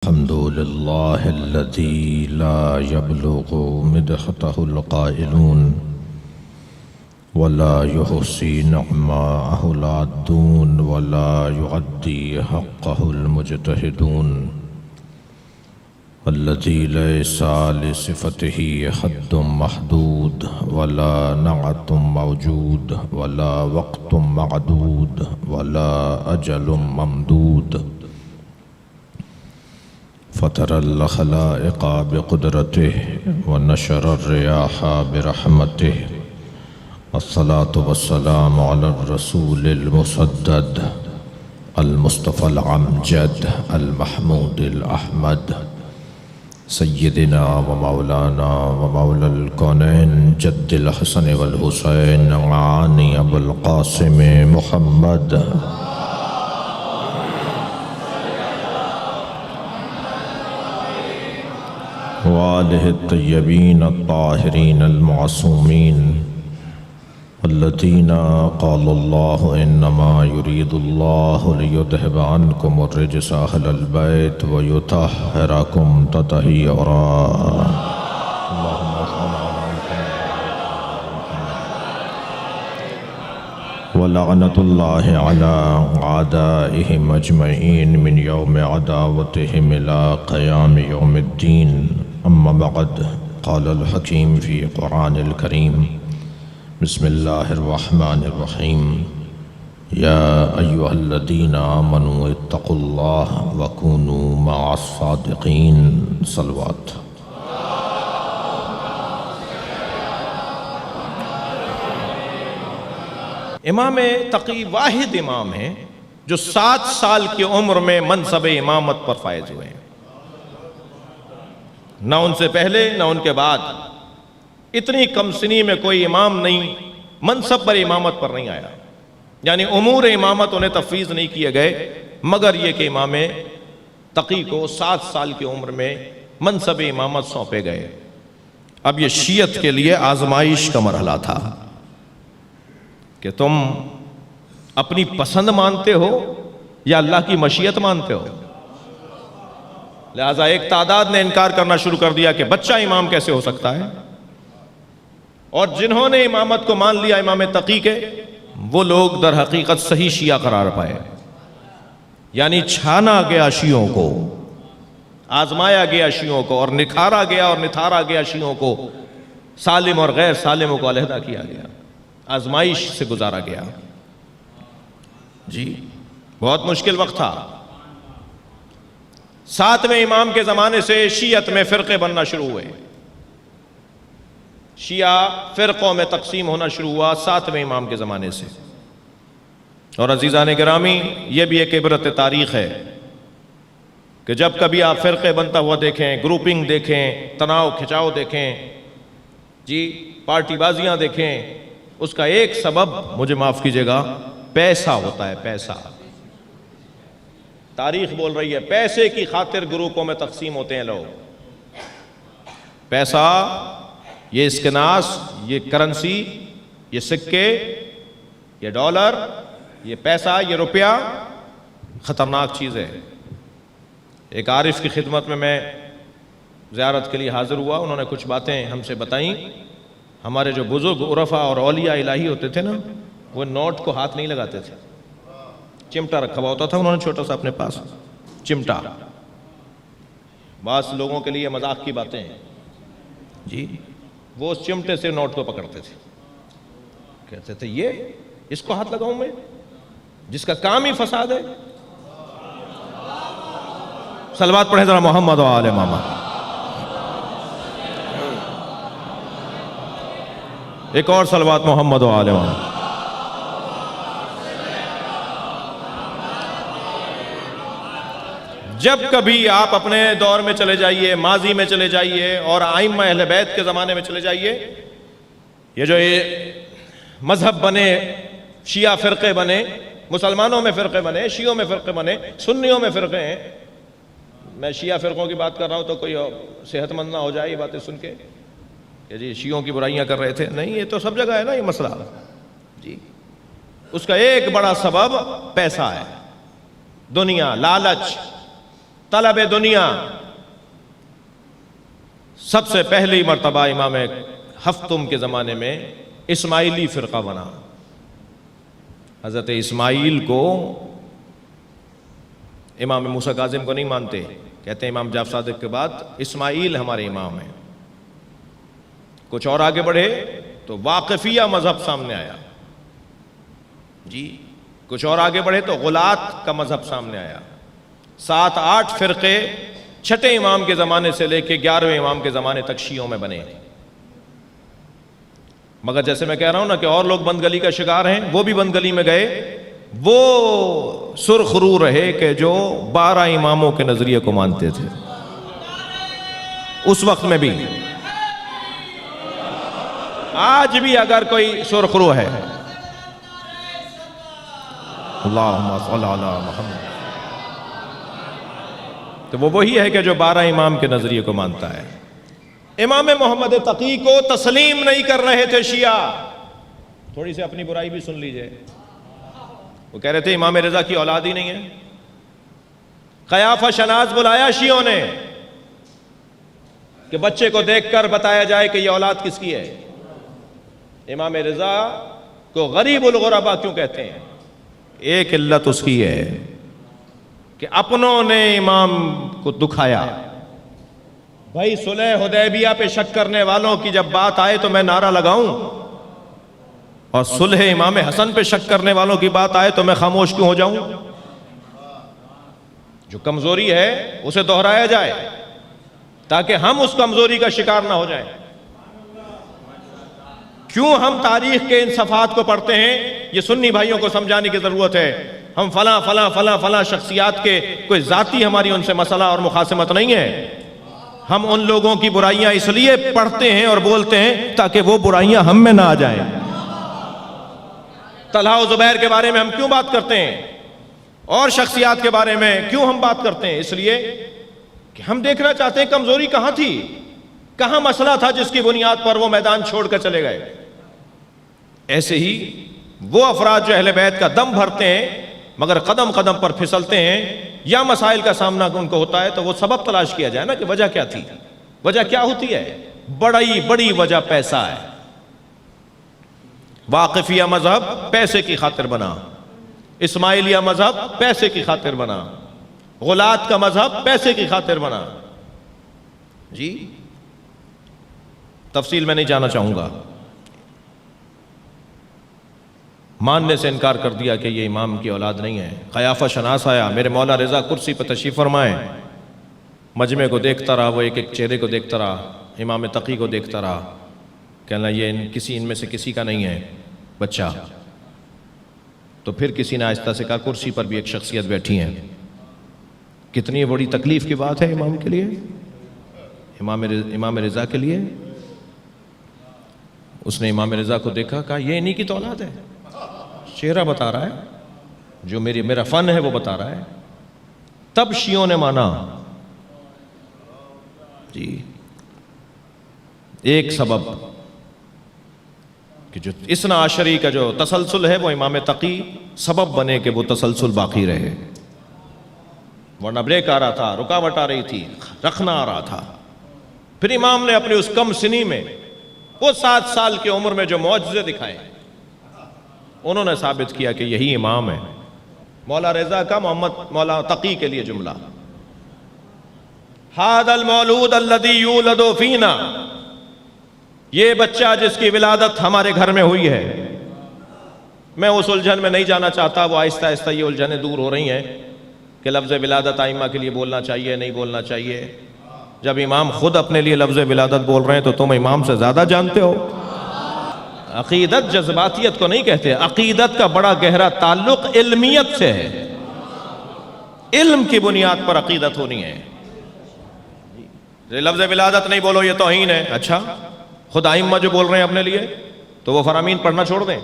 الحمد لله الذي لا يبلغ مدحته القائلون ولا يحصي نعماءه العادون ولا يعدي حقه المجتهدون الذي ليس لصفته حد محدود ولا نعت موجود ولا وقت معدود ولا أجل ممدود فطر الخلائق بقدرته ونشر الرياح برحمته الصلاة والسلام على الرسول المسدد المصطفى العمجد المحمود الأحمد سيدنا ومولانا ومولى الكونين جد الحسن والحسين عاني أبو القاسم محمد وآله الطيبين الطاهرين المعصومين الذين قال الله إنما يريد الله ليذهب عنكم الرجس أهل البيت ويطهركم تطهيرا اللهم صل على محمد ولعنة الله على أعدائهم أجمعين من يوم عداوتهم إلى قيام يوم الدين أما بعد قال الحكيم في القرآن الكريم بسم الله الرحمن الرحيم يا أيها الذين آمنوا اتقوا الله وكونوا مع الصادقين صلوات امام تقی واحد امام ہیں جو 7 سال کی عمر میں منصب امامت پر فائز ہوئے ہیں، نہ ان سے پہلے نہ ان کے بعد اتنی کم سنی میں کوئی امام نہیں منصب پر امامت پر نہیں آیا، یعنی امور امامت انہیں تفویض نہیں کیے گئے مگر یہ کہ امام تقی کو 7 سال کی عمر میں منصب امامت سونپے گئے۔ اب یہ شیعت کے لیے آزمائش کا مرحلہ تھا کہ تم اپنی پسند مانتے ہو یا اللہ کی مشیت مانتے ہو۔ لہٰذا ایک تعداد نے انکار کرنا شروع کر دیا کہ بچہ امام کیسے ہو سکتا ہے، اور جنہوں نے امامت کو مان لیا امام تقی کے، وہ لوگ در حقیقت صحیح شیعہ قرار پائے، یعنی چھانا گیا شیعوں کو، آزمایا گیا شیعوں کو، اور نکھارا گیا اور نتھارا گیا شیعوں کو، سالم اور غیر سالموں کو علیحدہ کیا گیا، آزمائش سے گزارا گیا۔ جی بہت مشکل وقت تھا۔ 7ویں امام کے زمانے سے شیعت میں فرقے بننا شروع ہوئے، شیعہ فرقوں میں تقسیم ہونا شروع ہوا 7ویں امام کے زمانے سے۔ اور عزیزان گرامی، یہ بھی ایک عبرت تاریخ ہے کہ جب کبھی آپ فرقے بنتا ہوا دیکھیں، گروپنگ دیکھیں، تناؤ کھچاؤ دیکھیں، جی پارٹی بازیاں دیکھیں، اس کا ایک سبب، مجھے معاف کیجئے گا، پیسہ ہوتا ہے، پیسہ۔ تاریخ بول رہی ہے پیسے کی خاطر گروپوں میں تقسیم ہوتے ہیں لوگ۔ پیسہ، یہ اسکناس، یہ کرنسی، یہ سکے، یہ ڈالر، یہ پیسہ، یہ روپیہ خطرناک چیز ہے۔ ایک عارف کی خدمت میں زیارت کے لیے حاضر ہوا، انہوں نے کچھ باتیں ہم سے بتائیں۔ ہمارے جو بزرگ عرفاء اور اولیاء الہی ہوتے تھے نا، وہ نوٹ کو ہاتھ نہیں لگاتے تھے، چمٹا رکھا ہوا ہوتا تھا انہوں نے چھوٹا سا اپنے پاس، چمٹا۔ بعض لوگوں کے لیے مذاق کی باتیں ہیں جی، وہ اس چمٹے سے نوٹ کو پکڑتے تھے، کہتے تھے یہ اس کو ہاتھ لگاؤں میں جس کا کام ہی فساد ہے۔ صلوات پڑھیں ذرا محمد و آل محمد۔ ایک اور صلوات محمد و آل محمد۔ جب کبھی آپ اپنے دور میں چلے جائیے، ماضی میں چلے جائیے، اور ائمہ اہل بیت کے زمانے میں چلے جائیے، یہ جو مذہب بنے، شیعہ فرقے بنے، مسلمانوں میں فرقے بنے، شیعوں میں فرقے بنے، سنیوں میں فرقے ہیں۔ میں شیعہ فرقوں کی بات کر رہا ہوں تو کوئی صحت مند نہ ہو جائے یہ باتیں سن کے کہ جی شیعوں کی برائیاں کر رہے تھے، نہیں، یہ تو سب جگہ ہے نا یہ مسئلہ جی۔ اس کا ایک بڑا سبب پیسہ ہے، دنیا، لالچ۔ طلب دنیا، سب سے پہلی مرتبہ امام ہفتم کے زمانے میں اسماعیلی فرقہ بنا۔ حضرت اسماعیل کو امام موسیٰ کاظم کو نہیں مانتے، کہتے ہیں امام جعفر صادق کے بعد اسماعیل ہمارے امام ہیں۔ کچھ اور آگے بڑھے تو واقفیہ مذہب سامنے آیا، جی کچھ اور آگے بڑھے تو غلات کا مذہب سامنے آیا۔ 7-8 فرقے چھٹے امام کے زمانے سے لے کے 11ویں امام کے زمانے تک شیعوں میں بنے۔ مگر جیسے میں کہہ رہا ہوں نا کہ اور لوگ بند گلی کا شکار ہیں، وہ بھی بند گلی میں گئے، وہ سرخ رو رہے کہ جو 12 اماموں کے نظریے کو مانتے تھے اس وقت میں بھی۔ آج بھی اگر کوئی سرخ رو ہے، اللہم صلی علی محمد، تو وہ وہی ہے کہ جو 12 امام کے نظریے کو مانتا ہے۔ امام محمد تقی کو تسلیم نہیں کر رہے تھے شیعہ۔ تھوڑی سی اپنی برائی بھی سن لیجئے، وہ کہہ رہے تھے امام رضا کی اولاد ہی نہیں ہے۔ قیافہ شناس بلایا شیعوں نے کہ بچے کو دیکھ کر بتایا جائے کہ یہ اولاد کس کی ہے۔ امام رضا کو غریب الغربا کیوں کہتے ہیں؟ ایک علت اس کی ہے کہ اپنوں نے امام کو دکھایا۔ بھائی صلح حدیبیہ پہ شک کرنے والوں کی جب بات آئے تو میں نعرہ لگاؤں، اور صلح امام حسن پہ شک کرنے والوں کی بات آئے تو میں خاموش کیوں ہو جاؤں؟ جو کمزوری ہے اسے دہرایا جائے تاکہ ہم اس کمزوری کا شکار نہ ہو جائیں۔ کیوں ہم تاریخ کے ان صفحات کو پڑھتے ہیں؟ یہ سنی بھائیوں کو سمجھانے کی ضرورت ہے۔ ہم فلاں فلاں فلاں فلاں شخصیات کے کوئی ذاتی ہماری ان سے مسئلہ اور مخاصمت نہیں ہے، ہم ان لوگوں کی برائیاں اس لیے پڑھتے ہیں اور بولتے ہیں تاکہ وہ برائیاں ہم میں نہ آ جائیں۔ طلحہ و زبیر کے بارے میں ہم کیوں بات کرتے ہیں اور شخصیات کے بارے میں کیوں ہم بات کرتے ہیں؟ اس لیے کہ ہم دیکھنا چاہتے ہیں کمزوری کہاں تھی، کہاں مسئلہ تھا جس کی بنیاد پر وہ میدان چھوڑ کر چلے گئے۔ ایسے ہی وہ افراد جو اہل بیت کا دم بھرتے ہیں مگر قدم قدم پر پھسلتے ہیں یا مسائل کا سامنا ان کو ہوتا ہے تو وہ سبب تلاش کیا جائے نا کہ وجہ کیا تھی۔ وجہ کیا ہوتی ہے؟ بڑی وجہ پیسہ ہے۔ واقفیہ مذہب پیسے کی خاطر بنا، اسماعیلیہ مذہب پیسے کی خاطر بنا، غلات کا مذہب پیسے کی خاطر بنا۔ جی تفصیل میں نہیں جانا چاہوں گا۔ ماننے سے انکار کر دیا کہ یہ امام کی اولاد نہیں ہے۔ قیافہ شناس آیا، میرے مولا رضا کرسی پہ تشریف فرمائے، مجمع کو دیکھتا رہا، وہ ایک ایک چہرے کو دیکھتا رہا، امام تقی کو دیکھتا رہا، کہنا یہ ان میں سے کسی کا نہیں ہے بچہ۔ تو پھر کسی نے آہستہ سے کہا کرسی پر بھی ایک شخصیت بیٹھی ہے، کتنی بڑی تکلیف کی بات ہے امام کے لیے، امام رضا کے لیے۔ اس نے امام رضا کو دیکھا، کہا یہ انہی کی تو اولاد ہے، چہرہ بتا رہا ہے، جو میرا فن ہے وہ بتا رہا ہے۔ تب شیعوں نے مانا۔ جی ایک سبب کہ جو اثنا عشری کا جو تسلسل ہے وہ امام تقی سبب بنے کہ وہ تسلسل باقی رہے، ورنہ بریک آ رہا تھا، رکاوٹ آ رہی تھی، رکھنا آ رہا تھا۔ پھر امام نے اپنی اس کم سنی میں وہ 7 سال کی عمر میں جو معجزے دکھائے، انہوں نے ثابت کیا کہ یہی امام ہے۔ مولا رضا کا محمد مولا تقی کے لیے جملہ، ھذا المولود الذی یولد فینا، یہ بچہ جس کی ولادت ہمارے گھر میں ہوئی ہے۔ میں اس الجھن میں نہیں جانا چاہتا، وہ آہستہ آہستہ یہ الجھنیں دور ہو رہی ہیں کہ لفظ ولادت ائمہ کے لیے بولنا چاہیے نہیں بولنا چاہیے۔ جب امام خود اپنے لیے لفظ ولادت بول رہے ہیں تو تم امام سے زیادہ جانتے ہو۔ عقیدت جذباتیت کو نہیں کہتے، عقیدت کا بڑا گہرا تعلق علمیت سے ہے، علم کی بنیاد پر عقیدت ہونی ہے۔ لفظ ولادت نہیں بولو یہ توہین ہے، اچھا خود ائمہ جو بول رہے ہیں اپنے لیے تو وہ فرامین پڑھنا چھوڑ دیں۔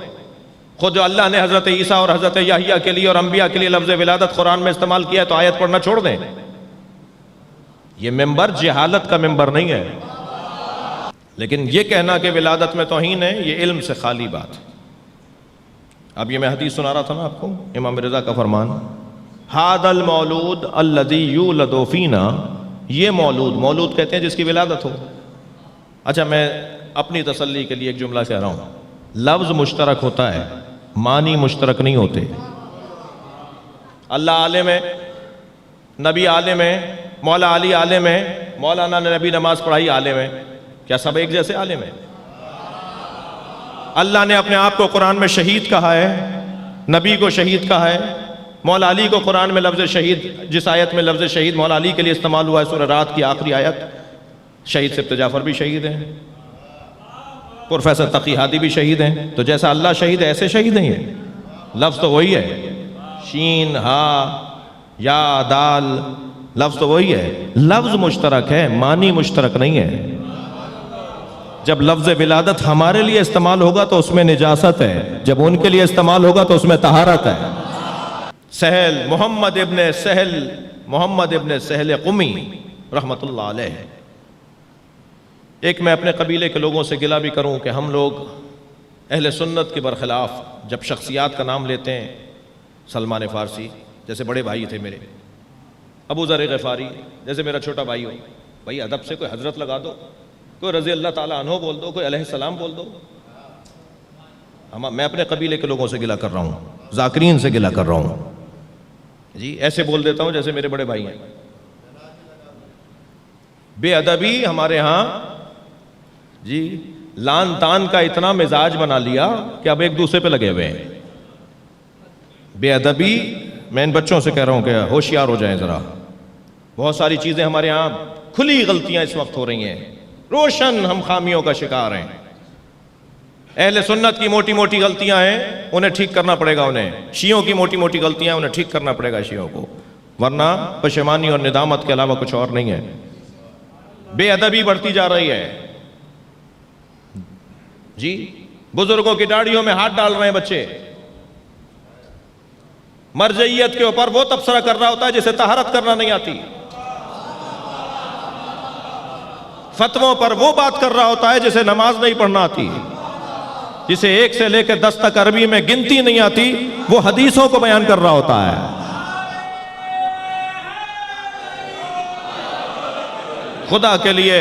خود جو اللہ نے حضرت عیسیٰ اور حضرت یحییٰ کے لیے اور انبیاء کے لیے لفظ ولادت قرآن میں استعمال کیا ہے تو آیت پڑھنا چھوڑ دیں۔ یہ ممبر جہالت کا ممبر نہیں ہے، لیکن یہ کہنا کہ ولادت میں توہین ہے یہ علم سے خالی بات۔ اب یہ میں حدیث سنا رہا تھا نا آپ کو، امام رضا کا فرمان، ھذا المولود الذی یولد فینا، یہ مولود کہتے ہیں جس کی ولادت ہو۔ اچھا میں اپنی تسلی کے لیے ایک جملہ کہہ رہا ہوں، لفظ مشترک ہوتا ہے، معنی مشترک نہیں ہوتے۔ اللہ عالم ہے، نبی عالم ہے، مولا علی عالم ہے، مولانا نے نبی نماز پڑھائی عالم ہے، کیا سب ایک جیسے عالم ہیں؟ اللہ نے اپنے آپ کو قرآن میں شہید کہا ہے، نبی کو شہید کہا ہے، مولا علی کو قرآن میں لفظ شہید، جس آیت میں لفظ شہید مولا علی کے لیے استعمال ہوا ہے سورہ رات کی آخری آیت، شہید سبت جعفر بھی شہید ہیں، پروفیسر تقی ہادی بھی شہید ہیں۔ تو جیسا اللہ شہید ہے ایسے شہید نہیں ہے، لفظ تو وہی ہے، شین ہا یا دال، لفظ تو وہی ہے، لفظ مشترک ہے، معنی مشترک نہیں ہے۔ جب لفظ ولادت ہمارے لیے استعمال ہوگا تو اس میں نجاست ہے، جب ان کے لیے استعمال ہوگا تو اس میں طہارت ہے۔ سہل محمد ابن سہل قمی رحمت اللہ علیہ، ایک میں اپنے قبیلے کے لوگوں سے گلہ بھی کروں کہ ہم لوگ اہل سنت کے برخلاف جب شخصیات کا نام لیتے ہیں، سلمان فارسی جیسے بڑے بھائی تھے میرے، ابو ذر غفاری جیسے میرا چھوٹا بھائی ہو، بھائی ادب سے کوئی حضرت لگا دو، کوئی رضی اللہ تعالیٰ عنہ بول دو، کوئی علیہ السلام بول دو۔ میں اپنے قبیلے کے لوگوں سے گلہ کر رہا ہوں، ذاکرین سے گلہ کر رہا ہوں جی، ایسے بول دیتا ہوں جیسے میرے بڑے بھائی ہیں۔ بے ادبی ہمارے ہاں جی لان تان کا اتنا مزاج بنا لیا کہ اب ایک دوسرے پہ لگے ہوئے ہیں۔ بے ادبی، میں ان بچوں سے کہہ رہا ہوں کہ ہوشیار ہو جائیں ذرا، بہت ساری چیزیں ہمارے ہاں کھلی غلطیاں اس وقت ہو رہی ہیں، روشن ہم خامیوں کا شکار ہیں۔ اہل سنت کی موٹی موٹی غلطیاں ہیں، انہیں ٹھیک کرنا پڑے گا، انہیں شیعوں کی موٹی موٹی غلطیاں ہیں، انہیں ٹھیک کرنا پڑے گا شیعوں کو، ورنہ پشیمانی اور ندامت کے علاوہ کچھ اور نہیں ہے۔ بے ادبی بڑھتی جا رہی ہے جی، بزرگوں کی داڑھیوں میں ہاتھ ڈال رہے ہیں بچے، مرجعیت کے اوپر وہ تبصرہ کر رہا ہوتا ہے جسے طہارت کرنا نہیں آتی، فتووں پر وہ بات کر رہا ہوتا ہے جسے نماز نہیں پڑھنا آتی، جسے 1 سے لے کے 10 تک عربی میں گنتی نہیں آتی، وہ حدیثوں کو بیان کر رہا ہوتا ہے۔ خدا کے لیے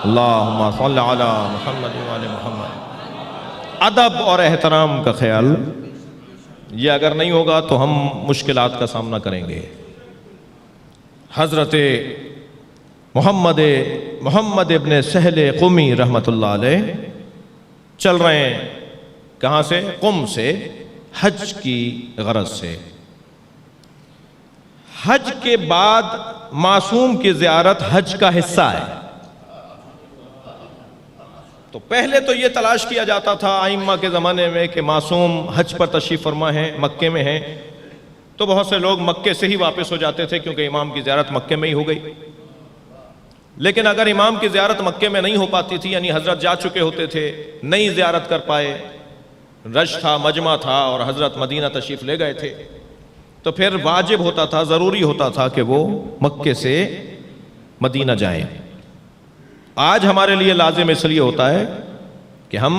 اللہم صلی علی محمد وعلی محمد، ادب اور احترام کا خیال، یہ اگر نہیں ہوگا تو ہم مشکلات کا سامنا کریں گے۔ حضرت محمد ابن سہل قمی رحمت اللہ علیہ چل رہے ہیں، کہاں سے؟ قم سے، حج کی غرض سے۔ حج کے بعد معصوم کی زیارت حج کا حصہ ہے، تو پہلے تو یہ تلاش کیا جاتا تھا ائمہ کے زمانے میں کہ معصوم حج پر تشریف فرما ہیں، مکے میں ہیں، تو بہت سے لوگ مکے سے ہی واپس ہو جاتے تھے کیونکہ امام کی زیارت مکے میں ہی ہو گئی۔ لیکن اگر امام کی زیارت مکے میں نہیں ہو پاتی تھی، یعنی حضرت جا چکے ہوتے تھے، نہیں زیارت کر پائے، رش تھا، مجمع تھا اور حضرت مدینہ تشریف لے گئے تھے، تو پھر واجب ہوتا تھا، ضروری ہوتا تھا کہ وہ مکے سے مدینہ جائیں۔ آج ہمارے لیے لازم اس لیے ہوتا ہے کہ ہم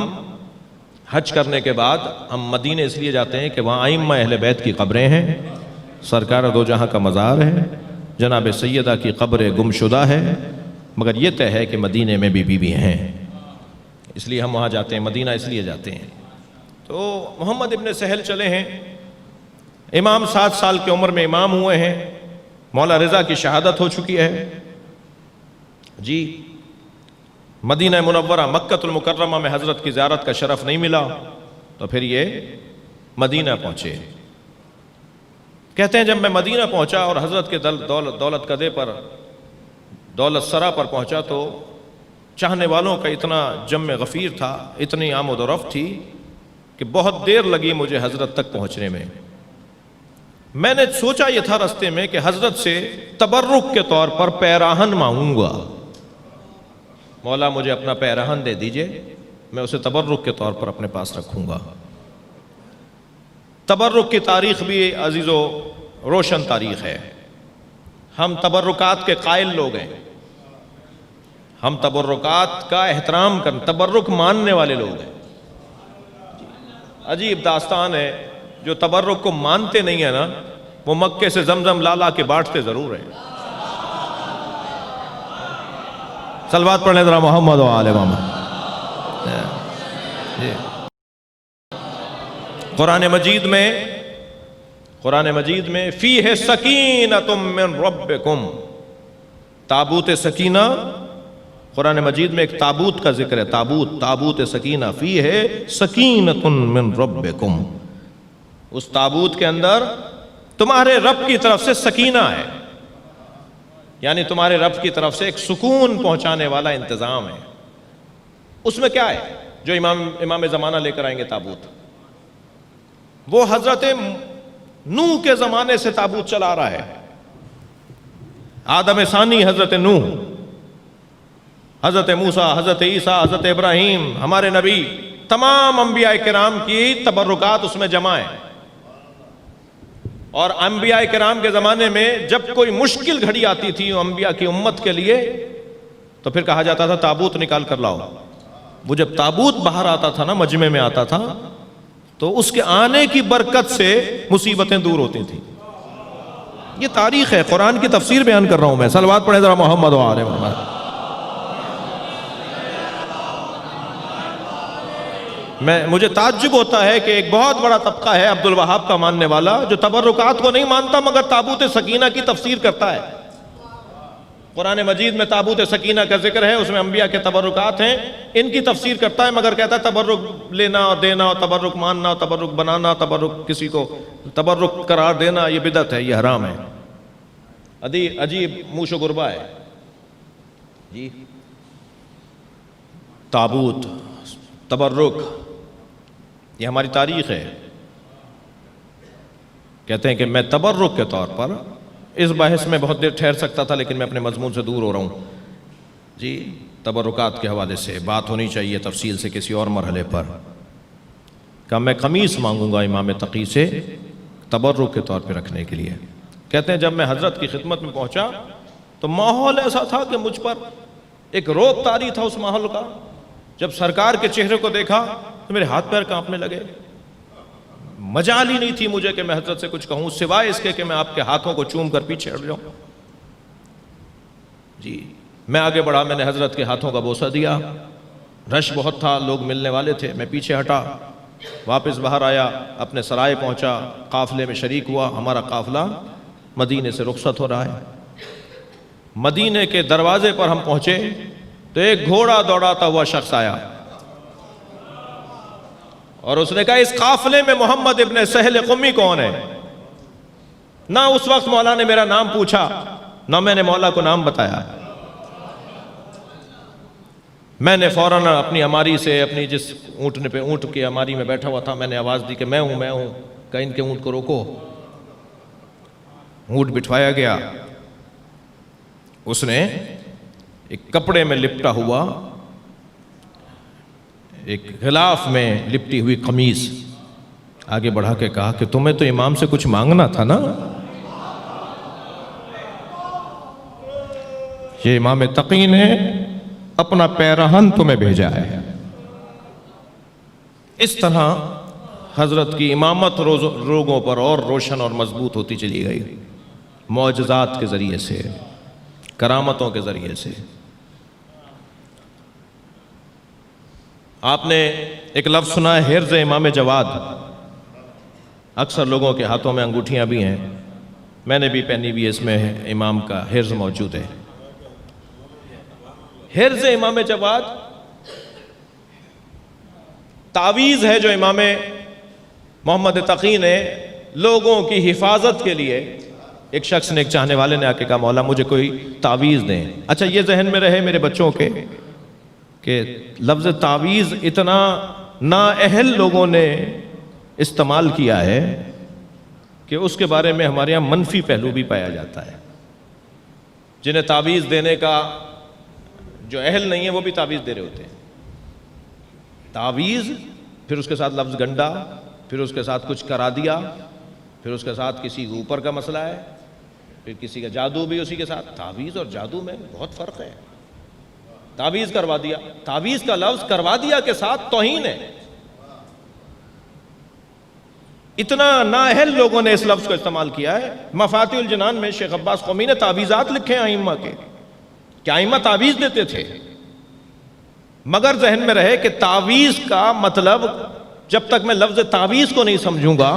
حج کرنے کے بعد ہم مدینہ اس لیے جاتے ہیں کہ وہاں ائمہ اہل بیت کی قبریں ہیں، سرکار دو جہاں کا مزار ہے، جناب سیدہ کی قبر گمشدہ ہے، مگر یہ طے ہے کہ مدینہ میں بھی بیوی ہیں، اس لیے ہم وہاں جاتے ہیں، مدینہ اس لیے جاتے ہیں۔ تو محمد ابن سہل چلے ہیں، امام 7 سال کی عمر میں امام ہوئے ہیں، مولا رضا کی شہادت ہو چکی ہے جی، مدینہ منورہ مکہ المکرمہ میں حضرت کی زیارت کا شرف نہیں ملا، تو پھر یہ مدینہ پہنچے۔ کہتے ہیں جب میں مدینہ پہنچا اور حضرت کے دولت قدے پر، دولت سرا پر پہنچا، تو چاہنے والوں کا اتنا جم غفیر تھا، اتنی آمد و رفت تھی کہ بہت دیر لگی مجھے حضرت تک پہنچنے میں۔ میں نے سوچا یہ تھا رستے میں کہ حضرت سے تبرک کے طور پر پیراہن مانگوں گا، مولا مجھے اپنا پیراہن دے دیجئے، میں اسے تبرک کے طور پر اپنے پاس رکھوں گا۔ تبرک کی تاریخ بھی عزیز و روشن تاریخ ہے، ہم تبرکات کے قائل لوگ ہیں، ہم تبرکات کا احترام تبرک ماننے والے لوگ ہیں۔ عجیب داستان ہے، جو تبرک کو مانتے نہیں ہیں نا، وہ مکے سے زمزم لا کے بانٹتے ضرور ہیں۔ صلوات پڑھیں ذرا محمد و آل محمد۔ قرآن مجید میں فیہ سکینۃ من ربکم، تابوت سکینہ، قرآن مجید میں ایک تابوت کا ذکر ہے، تابوت سکینہ، فیہ سکینۃ من ربکم، اس تابوت کے اندر تمہارے رب کی طرف سے سکینہ ہے، یعنی تمہارے رب کی طرف سے ایک سکون پہنچانے والا انتظام ہے۔ اس میں کیا ہے جو امام زمانہ لے کر آئیں گے تابوت؟ وہ حضرت نوح کے زمانے سے تابوت چلا آ رہا ہے، آدم ثانی، حضرت نوح، حضرت موسیٰ، حضرت عیسیٰ، حضرت ابراہیم، ہمارے نبی، تمام انبیاء کرام کی تبرکات اس میں جمع ہیں۔ اور انبیاء کرام کے زمانے میں جب کوئی مشکل گھڑی آتی تھی انبیاء کی امت کے لیے تو پھر کہا جاتا تھا تابوت نکال کر لاؤ۔ وہ جب تابوت باہر آتا تھا نا، مجمع میں آتا تھا، تو اس کے آنے کی برکت سے مصیبتیں دور ہوتی تھیں۔ یہ تاریخ ہے، قرآن کی تفسیر بیان کر رہا ہوں میں۔ صلوات پڑھیں ذرا محمد و آل محمد۔ مجھے تعجب ہوتا ہے کہ ایک بہت بڑا طبقہ ہے عبد الوہاب کا ماننے والا، جو تبرکات کو نہیں مانتا مگر تابوت سکینہ کی تفسیر کرتا ہے۔ قرآن مجید میں تابوت سکینہ کا ذکر ہے، اس میں انبیاء کے تبرکات ہیں، ان کی تفسیر کرتا ہے، مگر کہتا ہے تبرک لینا اور دینا، اور تبرک ماننا، تبرک بنانا، تبرک کسی کو تبرک قرار دینا، یہ بدعت ہے، یہ حرام ہے، عجیب موش و گربا ہے جی۔ تابوت، تبرک، یہ ہماری تاریخ ہے۔ کہتے ہیں کہ میں تبرک کے طور پر، اس بحث میں بہت دیر ٹھہر سکتا تھا لیکن میں اپنے مضمون سے دور ہو رہا ہوں جی۔ تبرکات کے حوالے سے بات ہونی چاہیے تفصیل سے کسی اور مرحلے پر۔ کہ میں قمیص مانگوں گا امام تقی سے تبرک کے طور پہ رکھنے کے لیے۔ کہتے ہیں جب میں حضرت کی خدمت میں پہنچا تو ماحول ایسا تھا کہ مجھ پر ایک روب طاری تھا اس ماحول کا۔ جب سرکار کے چہرے کو دیکھا تو میرے ہاتھ پیر کانپنے لگے، مجال ہی نہیں تھی مجھے کہ میں حضرت سے کچھ کہوں سوائے اس کے کہ میں آپ کے ہاتھوں کو چوم کر پیچھے ہٹ جاؤں جی۔ میں آگے بڑھا، میں نے حضرت کے ہاتھوں کا بوسہ دیا، رش بہت تھا، لوگ ملنے والے تھے، میں پیچھے ہٹا، واپس باہر آیا، اپنے سرائے پہنچا، قافلے میں شریک ہوا۔ ہمارا قافلہ مدینے سے رخصت ہو رہا ہے۔ مدینے کے دروازے پر ہم پہنچے تو ایک گھوڑا دوڑاتا ہوا شخص آیا اور اس نے کہا اس قافلے میں محمد ابن سہل قمی کون ہے؟ نہ اس وقت مولا نے میرا نام پوچھا، نہ میں نے مولا کو نام بتایا۔ میں نے فوراً اپنی اماری سے، اپنی جس اونٹ کی اماری میں بیٹھا ہوا تھا، میں نے آواز دی کہ میں ہوں۔ کہ ان کے اونٹ کو روکو۔ اونٹ بٹھوایا گیا، اس نے ایک کپڑے میں لپٹا ہوا، ایک غلاف میں لپٹی ہوئی قمیص آگے بڑھا کے کہا کہ تمہیں تو امام سے کچھ مانگنا تھا نا، یہ امام تقی نے اپنا پیرہن تمہیں بھیجا ہے۔ اس طرح حضرت کی امامت روگوں پر اور روشن اور مضبوط ہوتی چلی گئی، معجزات کے ذریعے سے، کرامتوں کے ذریعے سے۔ آپ نے ایک لفظ سنا ہے حرز امام جواد، اکثر لوگوں کے ہاتھوں میں انگوٹھیاں بھی ہیں، میں نے بھی پہنی بھی، اس میں امام کا حرز موجود ہے۔ حرز امام جواد تعویذ ہے جو امام محمد تقی نے لوگوں کی حفاظت کے لیے، ایک شخص نے، ایک چاہنے والے نے آ کے کہا مولا مجھے کوئی تعویذ دیں۔ اچھا یہ ذہن میں رہے میرے بچوں کے کہ لفظ تعویذ اتنا نااہل لوگوں نے استعمال کیا ہے کہ اس کے بارے میں ہمارے یہاں منفی پہلو بھی پایا جاتا ہے۔ جنہیں تعویذ دینے کا جو اہل نہیں ہے وہ بھی تعویذ دے رہے ہوتے ہیں۔ تعویذ، پھر اس کے ساتھ لفظ گنڈا، پھر اس کے ساتھ کچھ کرا دیا، پھر اس کے ساتھ کسی کے اوپر کا مسئلہ ہے، پھر کسی کا جادو بھی اسی کے ساتھ۔ تعویذ اور جادو میں بہت فرق ہے۔ تعویذ کروا دیا، تعویذ کا لفظ کروا دیا کے ساتھ توہین ہے۔ اتنا نااہل لوگوں نے اس لفظ کو استعمال کیا ہے۔ مفاتیح الجنان میں شیخ عباس قومی نے تعویذات لکھے ہیں ائمہ کے کہ ائمہ تعویذ دیتے تھے، مگر ذہن میں رہے کہ تعویذ کا مطلب جب تک میں لفظ تعویذ کو نہیں سمجھوں گا،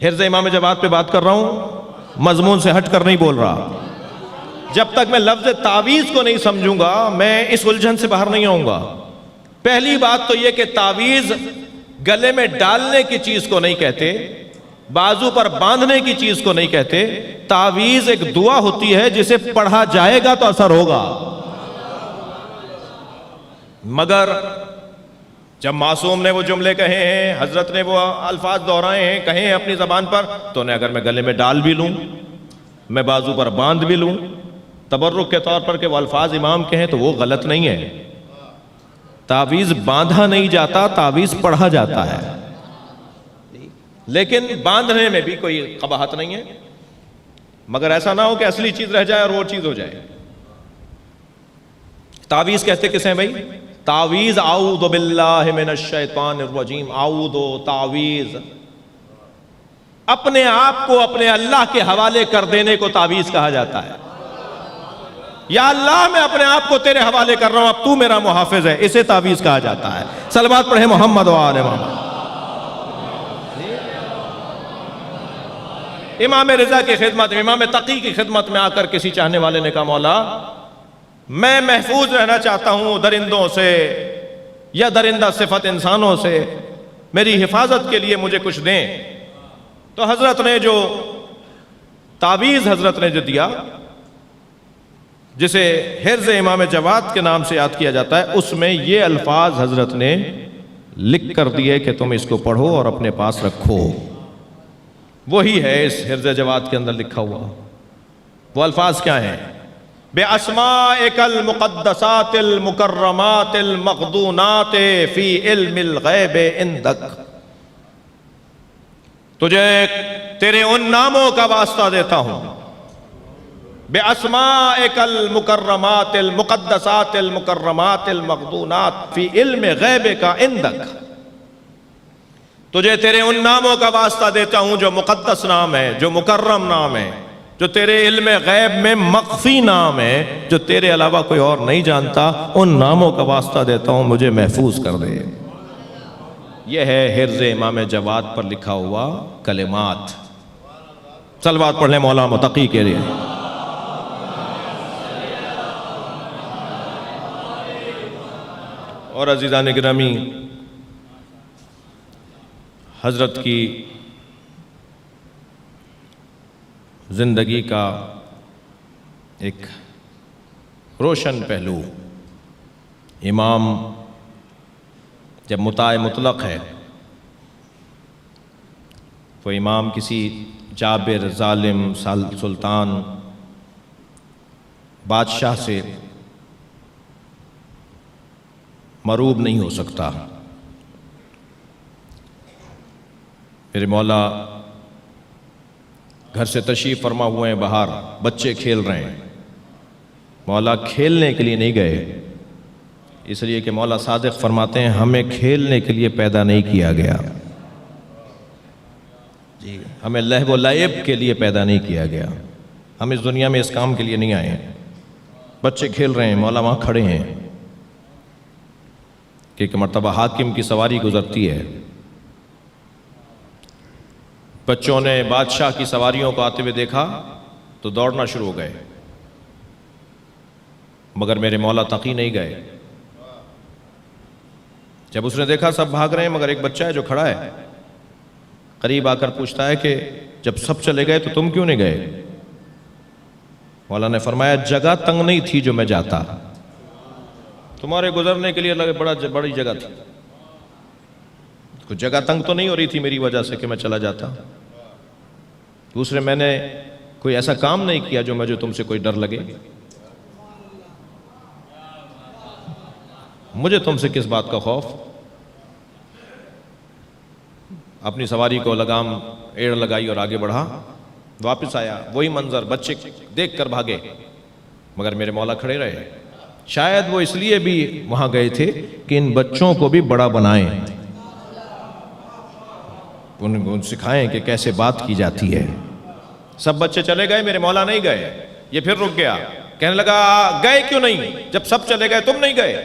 حرز امام جواد پہ بات کر رہا ہوں، مضمون سے ہٹ کر نہیں بول رہا، جب تک میں لفظ تعویذ کو نہیں سمجھوں گا میں اس الجھن سے باہر نہیں آؤں گا۔ پہلی بات تو یہ کہ تعویذ گلے میں ڈالنے کی چیز کو نہیں کہتے، بازو پر باندھنے کی چیز کو نہیں کہتے، تعویذ ایک دعا ہوتی ہے جسے پڑھا جائے گا تو اثر ہوگا۔ مگر جب معصوم نے وہ جملے کہے ہیں، حضرت نے وہ الفاظ دہرائے ہیں، کہے ہیں اپنی زبان پر، تو اگر میں گلے میں ڈال بھی لوں، میں بازو پر باندھ بھی لوں تبرک کے طور پر کہ وہ الفاظ امام کے ہیں، تو وہ غلط نہیں ہے۔ تعویذ باندھا نہیں جاتا، تعویذ پڑھا جاتا ہے، لیکن باندھنے میں بھی کوئی قباحت نہیں ہے، مگر ایسا نہ ہو کہ اصلی چیز رہ جائے اور وہ چیز ہو جائے۔ تعویذ کہتے کسے ہیں بھائی؟ تعویذ اعوذ باللہ من الشیطان الرجیم، اعوذ تعویذ، اپنے آپ کو اپنے اللہ کے حوالے کر دینے کو تعویذ کہا جاتا ہے۔ یا اللہ میں اپنے آپ کو تیرے حوالے کر رہا ہوں، اب تو میرا محافظ ہے، اسے تعویذ کہا جاتا ہے۔ صلوات پڑھیں محمد و آل محمد۔ امام رضا کی خدمت، امام تقی کی خدمت میں آ کر کسی چاہنے والے نے کہا، مولا میں محفوظ رہنا چاہتا ہوں درندوں سے یا درندہ صفت انسانوں سے، میری حفاظت کے لیے مجھے کچھ دیں۔ تو حضرت نے جو تعویذ حضرت نے جو دیا، جسے حرز امام جواد کے نام سے یاد کیا جاتا ہے، اس میں یہ الفاظ حضرت نے لکھ کر دیے کہ تم اس کو پڑھو اور اپنے پاس رکھو۔ وہی ہے اس حرز جواد کے اندر لکھا ہوا۔ وہ الفاظ کیا ہیں؟ بِأَسْمَائِكَ الْمُقَدَّسَاتِ الْمُكَرَّمَاتِ الْمَخْدُونَاتِ فِي عِلْمِ الْغَيْبِ عِنْدَكَ، تجھے تیرے ان ناموں کا واسطہ دیتا ہوں، بِأَسْمَائِكَ الْمُكَرَّمَاتِ الْمُقَدَّسَاتِ الْمُكَرَّمَاتِ الْمَخْدُونَاتِ فِي عِلْمِ غَيْبِكَ عِنْدَكَ، تجھے تیرے ان ناموں کا واسطہ دیتا ہوں جو مقدس نام ہے، جو مکرم نام ہے، جو تیرے علم غیب میں مخفی نام ہے، جو تیرے علاوہ کوئی اور نہیں جانتا، ان ناموں کا واسطہ دیتا ہوں، مجھے محفوظ کر دے۔ یہ ہے حرز امام جواد پر لکھا ہوا کلمات۔ صلوات پڑھ لیں مولا متقی کے لیے۔ اور عزیزان گرامی، حضرت کی زندگی کا ایک روشن پہلو، امام جب مطاع مطلق ہے، وہ امام کسی جابر، ظالم، سلطان، بادشاہ سے مروب نہیں ہو سکتا۔ میرے مولا گھر سے تشریف فرما ہوئے ہیں، باہر بچے کھیل رہے ہیں، مولا کھیلنے کے لیے نہیں گئے، اس لیے کہ مولا صادق فرماتے ہیں ہمیں کھیلنے کے لیے پیدا نہیں کیا گیا، جی ہمیں لہو و لعب کے لیے پیدا نہیں کیا گیا، ہم اس دنیا میں اس کام کے لیے نہیں آئے ہیں۔ بچے کھیل رہے ہیں، مولا وہاں کھڑے ہیں کہ ایک مرتبہ حاکم کی سواری گزرتی ہے، بچوں نے بادشاہ کی سواریوں کو آتے ہوئے دیکھا تو دوڑنا شروع ہو گئے، مگر میرے مولا تقی نہیں گئے۔ جب اس نے دیکھا سب بھاگ رہے ہیں مگر ایک بچہ ہے جو کھڑا ہے، قریب آ کر پوچھتا ہے کہ جب سب چلے گئے تو تم کیوں نہیں گئے؟ مولا نے فرمایا جگہ تنگ نہیں تھی جو میں جاتا، تمہارے گزرنے کے لیے بڑی جگہ تھی، کچھ جگہ تنگ تو نہیں ہو رہی تھی میری وجہ سے کہ میں چلا جاتا۔ دوسرے میں نے کوئی ایسا کام نہیں کیا جو مجھے تم سے کوئی ڈر لگے، مجھے تم سے کس بات کا خوف؟ اپنی سواری کو لگام ایڑ لگائی اور آگے بڑھا، واپس آیا، وہی منظر، بچے دیکھ کر بھاگے مگر میرے مولا کھڑے رہے۔ شاید وہ اس لیے بھی وہاں گئے تھے کہ ان بچوں کو بھی بڑا بنائیں، ان کو سکھائیں کہ کیسے بات کی جاتی ہے۔ سب بچے چلے گئے، میرے مولا نہیں گئے۔ یہ پھر رک گیا، کہنے لگا گئے کیوں نہیں؟ جب سب چلے گئے تم نہیں گئے؟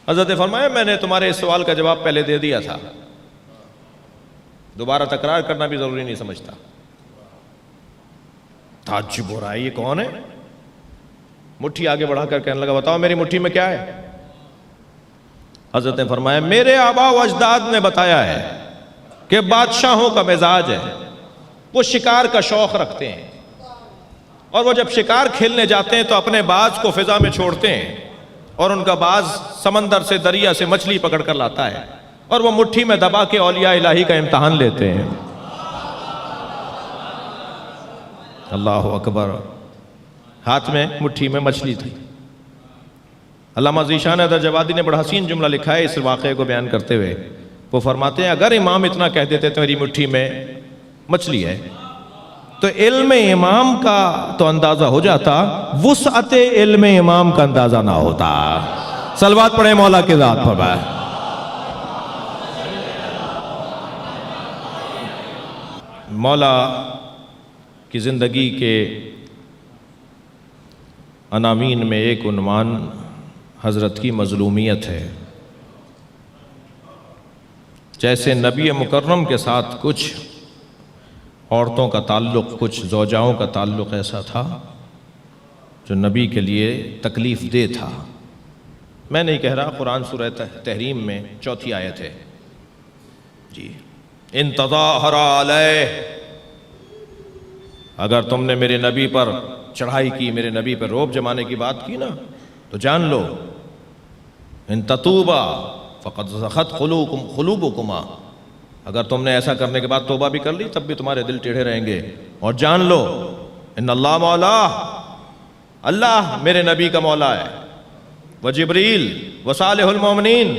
حضرت نے فرمایا میں نے تمہارے اس سوال کا جواب پہلے دے دیا تھا، دوبارہ تکرار کرنا بھی ضروری نہیں سمجھتا۔ تعجب ہو رہا ہے یہ کون ہے؟ مٹھی آگے بڑھا کر کہنے لگا بتاؤ میری مٹھی میں کیا ہے؟ حضرت نے فرمایا میرے آبا و اجداد نے بتایا ہے کہ بادشاہوں کا مزاج ہے، وہ شکار کا شوق رکھتے ہیں، اور وہ جب شکار کھیلنے جاتے ہیں تو اپنے باز کو فضا میں چھوڑتے ہیں، اور ان کا باز سمندر سے دریا سے مچھلی پکڑ کر لاتا ہے، اور وہ مٹھی میں دبا کے اولیاء الہی کا امتحان لیتے ہیں۔ اللہ اکبر۔ ہاتھ میں مٹھی میں مچھلی تھی۔ علامہ ذیشان درجوادی نے بڑا حسین جملہ لکھا ہے اس واقعے کو بیان کرتے ہوئے۔ وہ فرماتے ہیں اگر امام اتنا کہہ دیتے تو میری مٹھی میں مچھلی ہے تو علم امام کا تو اندازہ ہو جاتا، وسعت علم امام کا اندازہ نہ ہوتا۔ صلوات پڑھیں مولا کی ذات پر۔ مولا کی زندگی کے عناوین میں ایک عنوان حضرت کی مظلومیت ہے۔ جیسے نبی مکرم کے ساتھ کچھ عورتوں کا تعلق، کچھ زوجاؤں کا تعلق ایسا تھا جو نبی کے لیے تکلیف دہ تھا۔ میں نہیں کہہ رہا، قرآن سورہ تحریم میں 4 آیت ہے جی، ان تظاہر علیہ، اگر تم نے میرے نبی پر چڑھائی کی، میرے نبی پر روب جمانے کی بات کی نا، تو جان لو ان تتوبا فقد زخت قلوبکما، اگر تم نے ایسا کرنے کے بعد توبہ بھی کر لی تب بھی تمہارے دل ٹیڑھے رہیں گے، اور جان لو ان اللہ مولا، اللہ میرے نبی کا مولا ہے، وجبریل وصالح المومنین،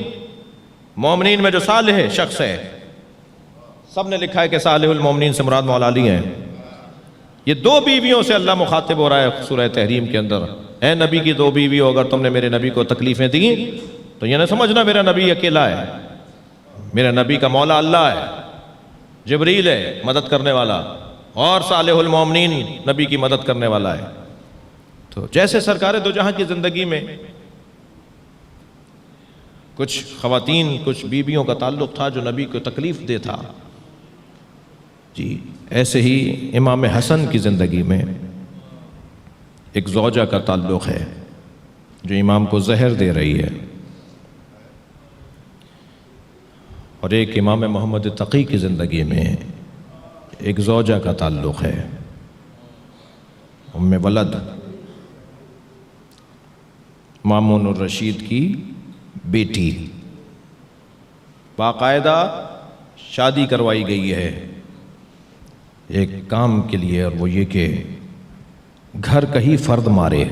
مومنین میں جو صالح شخص ہے، سب نے لکھا ہے کہ صالح المومنین سے مراد مولا علی ہیں۔ یہ 2 بیویوں سے اللہ مخاطب ہو رہا ہے سورہ تحریم کے اندر۔ اے نبی کی 2 بیویوں، اگر تم نے میرے نبی کو تکلیفیں دی تو یہ نہ سمجھنا میرا نبی اکیلا ہے، میرا نبی کا مولا اللہ ہے، جبریل ہے مدد کرنے والا، اور صالح المومنین نبی کی مدد کرنے والا ہے۔ تو جیسے سرکار دو جہاں کی زندگی میں کچھ خواتین، کچھ بیویوں کا تعلق تھا جو نبی کو تکلیف دہ تھا جی، ایسے ہی امام حسن کی زندگی میں ایک زوجہ کا تعلق ہے جو امام کو زہر دے رہی ہے، اور ایک امام محمد تقی کی زندگی میں ایک زوجہ کا تعلق ہے، ام ولد، مامون الرشید کی بیٹی، باقاعدہ شادی کروائی گئی ہے ایک کام کے لیے، اور وہ یہ کہ گھر کا ہی فرد مارے۔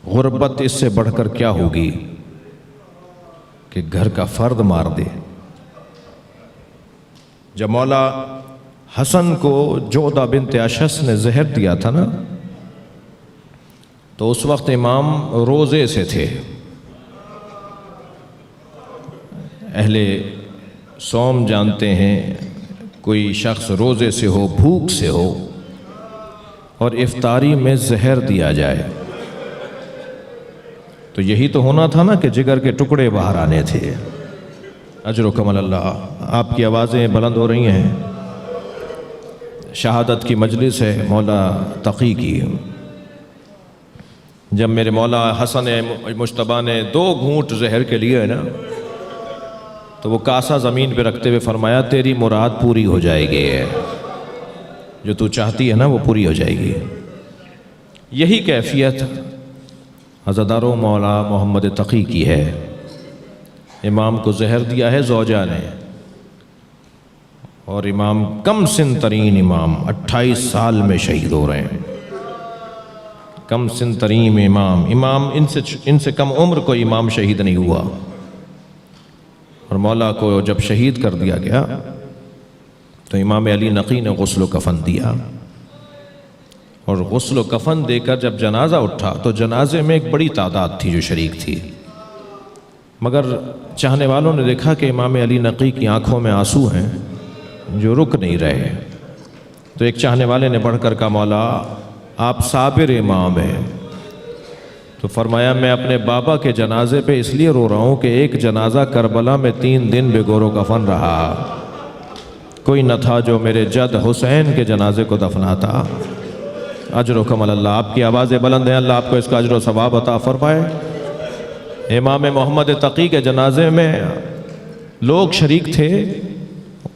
غربت اس سے بڑھ کر کیا ہوگی کہ گھر کا فرد مار دے۔ جب مولا حسن کو جودہ بنت اشس نے زہر دیا تھا نا، تو اس وقت امام روزے سے تھے۔ اہل صوم جانتے ہیں، کوئی شخص روزے سے ہو، بھوک سے ہو، اور افطاری میں زہر دیا جائے تو یہی تو ہونا تھا نا کہ جگر کے ٹکڑے باہر آنے تھے۔ اجرکم اللہ۔ آپ کی آوازیں بلند ہو رہی ہیں، شہادت کی مجلس ہے مولا تقی کی۔ جب میرے مولا حسن مجتبیٰ نے 2 گھونٹ زہر کے لیے نا، تو وہ کاسہ زمین پہ رکھتے ہوئے فرمایا تیری مراد پوری ہو جائے گی، جو تو چاہتی ہے نا وہ پوری ہو جائے گی۔ یہی کیفیت عزادارو مولا محمد تقی کی ہے۔ امام کو زہر دیا ہے زوجہ نے، اور امام کم سن ترین امام 28 سال میں شہید ہو رہے ہیں۔ کم سن ترین امام ان سے کم عمر کوئی امام شہید نہیں ہوا۔ اور مولا کو جب شہید کر دیا گیا تو امام علی نقی نے غسل و کفن دیا، اور غسل و کفن دے کر جب جنازہ اٹھا تو جنازے میں ایک بڑی تعداد تھی جو شریک تھی۔ مگر چاہنے والوں نے دیکھا کہ امام علی نقی کی آنکھوں میں آنسو ہیں جو رک نہیں رہے، تو ایک چاہنے والے نے بڑھ کر کہا مولا آپ صابر امام ہیں، تو فرمایا میں اپنے بابا کے جنازے پہ اس لیے رو رہا ہوں کہ ایک جنازہ کربلا میں 3 دن بے گور و کفن رہا، کوئی نہ تھا جو میرے جد حسین کے جنازے کو دفناتا۔ اجرکم اللہ، آپ کی آوازیں بلند ہیں، اللہ آپ کو اس کا اجر و ثواب عطا فرمائے۔ امام محمد تقی کے جنازے میں لوگ شریک تھے،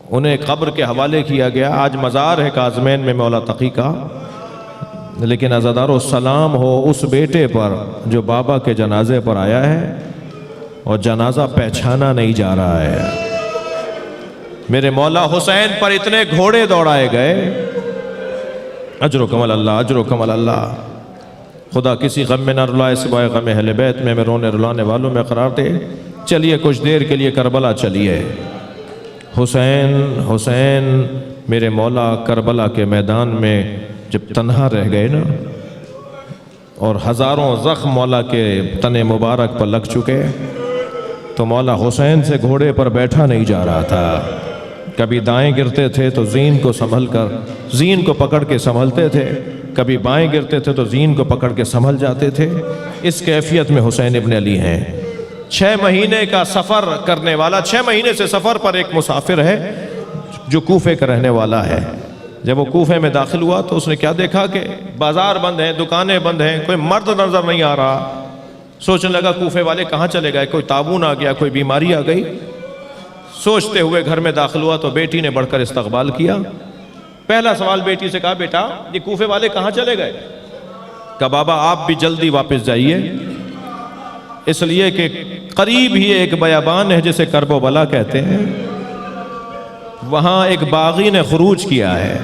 انہیں قبر کے حوالے کیا گیا۔ آج مزار ہے کاظمین میں مولا تقی کا، لیکن عزادارو سلام ہو اس بیٹے پر جو بابا کے جنازے پر آیا ہے اور جنازہ پہچانا نہیں جا رہا ہے۔ میرے مولا حسین پر اتنے گھوڑے دوڑائے گئے، اجرکم اللہ، اجرکم اللہ۔ خدا کسی غم میں نہ رلائے سوائے غم اہل بیت میں رونے رلانے والوں میں قرار دے۔ چلیے کچھ دیر کے لیے کربلا چلیے۔ حسین حسین میرے مولا کربلا کے میدان میں جب تنہا رہ گئے نا، اور ہزاروں زخم مولا کے تن مبارک پر لگ چکے، تو مولا حسین سے گھوڑے پر بیٹھا نہیں جا رہا تھا۔ کبھی دائیں گرتے تھے تو زین کو سنبھل کر زین کو پکڑ کے سنبھلتے تھے، کبھی بائیں گرتے تھے تو زین کو پکڑ کے سنبھل جاتے تھے۔ اس کیفیت میں حسین ابن علی ہیں۔ 6 مہینے کا سفر کرنے والا، 6 مہینے سے سفر پر ایک مسافر ہے جو کوفے کا رہنے والا ہے۔ جب وہ کوفے میں داخل ہوا تو اس نے کیا دیکھا کہ بازار بند ہیں، دکانیں بند ہیں، کوئی مرد نظر نہیں آ رہا۔ سوچنے لگا کوفے والے کہاں چلے گئے، کوئی طاعون آ گیا، کوئی بیماری آ گئی۔ سوچتے ہوئے گھر میں داخل ہوا تو بیٹی نے بڑھ کر استقبال کیا۔ پہلا سوال بیٹی سے کہا بیٹا یہ کوفے والے کہاں چلے گئے؟ کہا بابا آپ بھی جلدی واپس جائیے، اس لیے کہ قریب ہی ایک بیابان ہے جسے کرب و بلا کہتے ہیں، وہاں ایک باغی نے خروج کیا ہے،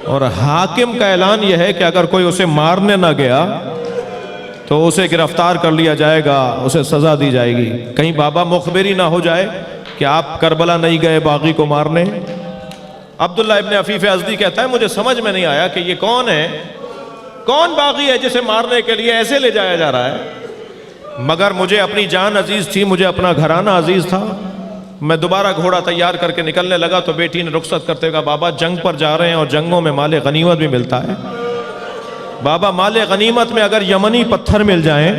اور حاکم کا اعلان یہ ہے کہ اگر کوئی اسے مارنے نہ گیا تو اسے گرفتار کر لیا جائے گا، اسے سزا دی جائے گی۔ کہیں بابا مخبری نہ ہو جائے کہ آپ کربلا نہیں گئے باغی کو مارنے۔ عبداللہ ابن عفیف ازدی کہتا ہے مجھے سمجھ میں نہیں آیا کہ یہ کون ہے، کون باغی ہے جسے مارنے کے لیے ایسے لے جایا جا رہا ہے، مگر مجھے اپنی جان عزیز تھی، مجھے اپنا گھرانہ عزیز تھا۔ میں دوبارہ گھوڑا تیار کر کے نکلنے لگا تو بیٹی نے رخصت کرتے ہوئے کہا بابا جنگ پر جا رہے ہیں اور جنگوں میں مال غنیمت بھی ملتا ہے، بابا مال غنیمت میں اگر یمنی پتھر مل جائیں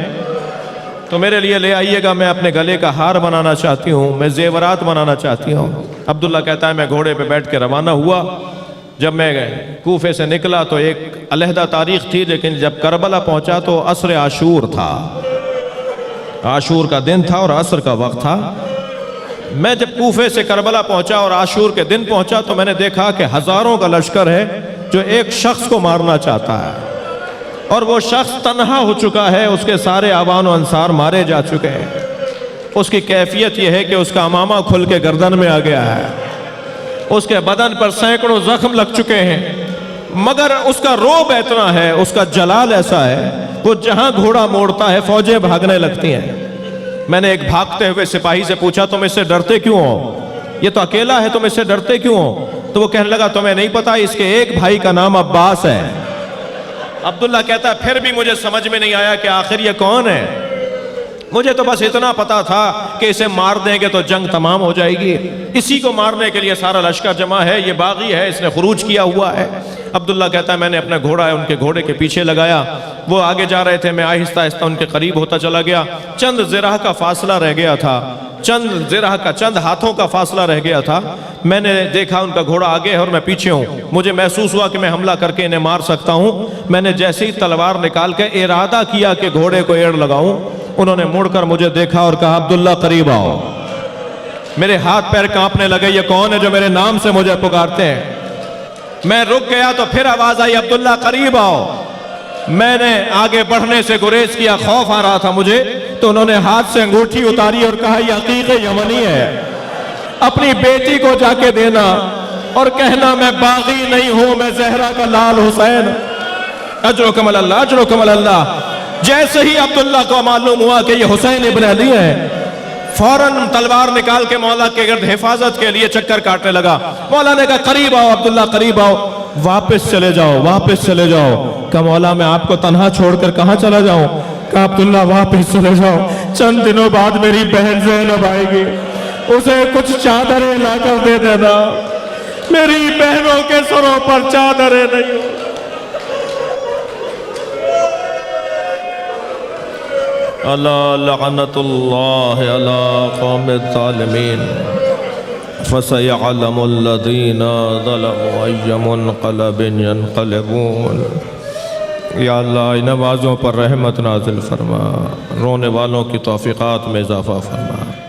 تو میرے لیے لے آئیے گا، میں اپنے گلے کا ہار بنانا چاہتی ہوں، میں زیورات بنانا چاہتی ہوں۔ عبداللہ کہتا ہے میں گھوڑے پہ بیٹھ کے روانہ ہوا۔ جب میں کوفے سے نکلا تو ایک علیحدہ تاریخ تھی، لیکن جب کربلا پہنچا تو عصر عاشور تھا، عاشور کا دن تھا اور عصر کا وقت تھا۔ میں جب کوفے سے کربلا پہنچا اور عاشور کے دن پہنچا تو میں نے دیکھا کہ ہزاروں کا لشکر ہے جو ایک شخص کو مارنا چاہتا ہے، اور وہ شخص تنہا ہو چکا ہے، اس کے سارے آوان و انصار مارے جا چکے ہیں۔ اس کی کیفیت یہ ہے کہ اس کا امامہ کھل کے گردن میں آ گیا ہے، اس کے بدن پر سینکڑوں زخم لگ چکے ہیں، مگر اس کا روب اتنا ہے، اس کا جلال ایسا ہے، وہ جہاں گھوڑا موڑتا ہے فوجیں بھاگنے لگتی ہیں۔ میں نے ایک بھاگتے ہوئے سپاہی سے پوچھا تم اس سے ڈرتے کیوں ہو، یہ تو اکیلا ہے، تم اس سے ڈرتے کیوں ہو؟ تو وہ کہنے لگا تمہیں نہیں پتا اس کے ایک بھائی کا نام عباس ہے۔ عبداللہ کہتا ہے پھر بھی مجھے سمجھ میں نہیں آیا کہ آخر یہ کون ہے، مجھے تو بس اتنا پتا تھا کہ اسے مار دیں گے تو جنگ تمام ہو جائے گی، اسی کو مارنے کے لیے سارا لشکر جمع ہے، یہ باغی ہے، اس نے خروج کیا ہوا ہے۔ عبداللہ کہتا ہے میں نے اپنا گھوڑا ہے ان کے گھوڑے کے پیچھے لگایا، وہ آگے جا رہے تھے، میں آہستہ آہستہ ان کے قریب ہوتا چلا گیا۔ چند ذراع کا فاصلہ رہ گیا تھا، چند ذراع کا، چند ہاتھوں کا فاصلہ رہ گیا تھا۔ میں نے دیکھا ان کا گھوڑا آگے ہے اور میں پیچھے ہوں، مجھے محسوس ہوا کہ میں حملہ کر کے انہیں مار سکتا ہوں۔ میں نے جیسے ہی تلوار نکال کے ارادہ کیا کہ گھوڑے کو ایڑ لگاؤں، انہوں نے مڑ کر مجھے دیکھا اور کہا عبداللہ قریب آؤ۔ میرے ہاتھ پیر کانپنے لگے، یہ کون ہے جو میرے نام سے مجھے پکارتے ہیں؟ میں رک گیا تو پھر آواز آئی عبداللہ قریب آؤ۔ میں نے آگے بڑھنے سے گریز کیا، خوف آ رہا تھا مجھے، تو انہوں نے ہاتھ سے انگوٹھی اتاری اور کہا یہ عقیق یمنی ہے، اپنی بیٹی کو جا کے دینا اور کہنا میں باغی نہیں ہوں، میں زہرا کا لال حسین۔ اجرکم اللہ، اجرکم اللہ۔ جیسے ہی عبداللہ کو معلوم ہوا کہ یہ حسین ابن علی ہے، فوراً تلوار نکال کے مولا کے گرد حفاظت کے لیے چکر کاٹنے لگا۔ مولا نے کہا قریب آؤ عبداللہ قریب آؤ، واپس چلے جاؤ، واپس چلے جاؤ۔ کہا مولا میں آپ کو تنہا چھوڑ کر کہاں چلا جاؤں؟ کہا عبداللہ واپس چلے جاؤ، چند دنوں بعد میری بہن زینب آئے گی، اسے کچھ چادریں لا کر دے دینا، میری بہنوں کے سروں پر چادریں نہیں ہو۔ الا لعنت اللہ علی قوم الظالمین فسيعلم الذين ظلموا أي منقلب ينقلبون۔ یا اللہ ان نمازوں پر رحمت نازل فرما، رونے والوں کی توفیقات میں اضافہ فرما۔